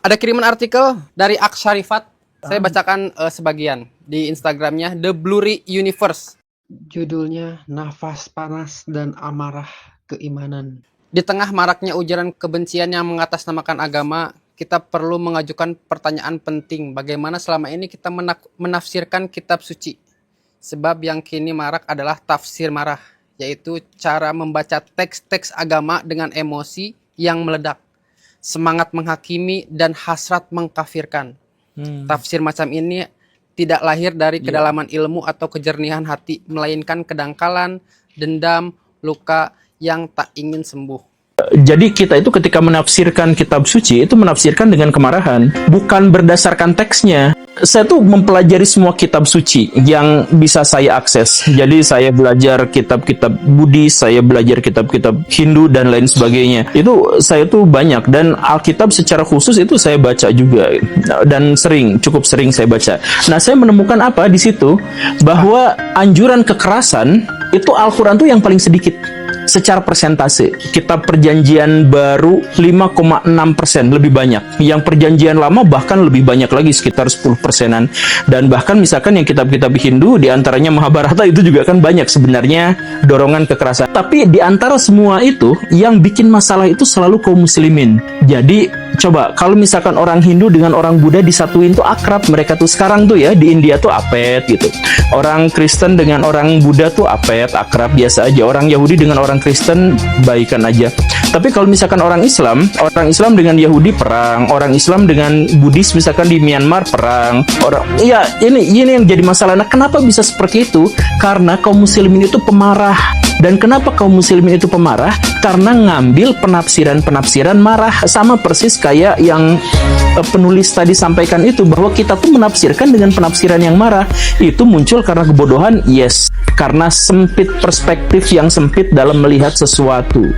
Ada kiriman artikel dari Aksyarifat. Saya bacakan sebagian di Instagramnya The Blurry Universe. Judulnya Nafas Panas dan Amarah Keimanan. Di tengah maraknya ujaran kebencian yang mengatasnamakan agama, kita perlu mengajukan pertanyaan penting. Bagaimana selama ini kita menafsirkan kitab suci? Sebab yang kini marak adalah tafsir marah, yaitu cara membaca teks-teks agama dengan emosi yang meledak, semangat menghakimi, dan hasrat mengkafirkan. Tafsir macam ini tidak lahir dari kedalaman ilmu atau kejernihan hati, melainkan kedangkalan, dendam, luka yang tak ingin sembuh. Jadi kita itu ketika menafsirkan kitab suci itu menafsirkan dengan kemarahan, bukan berdasarkan teksnya. Saya tuh mempelajari semua kitab suci yang bisa saya akses. Jadi saya belajar kitab-kitab Buddhis, saya belajar kitab-kitab Hindu dan lain sebagainya. Itu saya tuh banyak, dan Alkitab secara khusus itu saya baca juga, dan cukup sering saya baca. Nah, saya menemukan apa di situ, bahwa anjuran kekerasan itu Al-Quran tuh yang paling sedikit secara persentase. Kitab Perjanjian Baru 5,6% lebih banyak. Yang Perjanjian Lama bahkan lebih banyak lagi, sekitar 10%-an. Dan bahkan misalkan yang kitab-kitab Hindu, diantaranya Mahabharata, itu juga kan banyak sebenarnya dorongan kekerasan. Tapi di antara semua itu, yang bikin masalah itu selalu kaum muslimin. Jadi coba kalau misalkan orang Hindu dengan orang Buddha disatuin tuh akrab, mereka tuh sekarang tuh ya di India tuh apet gitu. Orang Kristen dengan orang Buddha tuh apet, akrab, biasa aja. Orang Yahudi dengan orang Kristen baikan aja. Tapi kalau misalkan orang Islam dengan Yahudi perang, orang Islam dengan Buddhis misalkan di Myanmar perang. Ya ini yang jadi masalah. Nah, kenapa bisa seperti itu? Karena kaum muslimin itu pemarah. Dan kenapa kaum muslimin itu pemarah? Karena ngambil penafsiran-penafsiran marah. Sama persis kayak yang penulis tadi sampaikan itu, bahwa kita tuh menafsirkan dengan penafsiran yang marah. Itu muncul karena kebodohan, yes. Karena sempit, perspektif yang sempit dalam melihat sesuatu.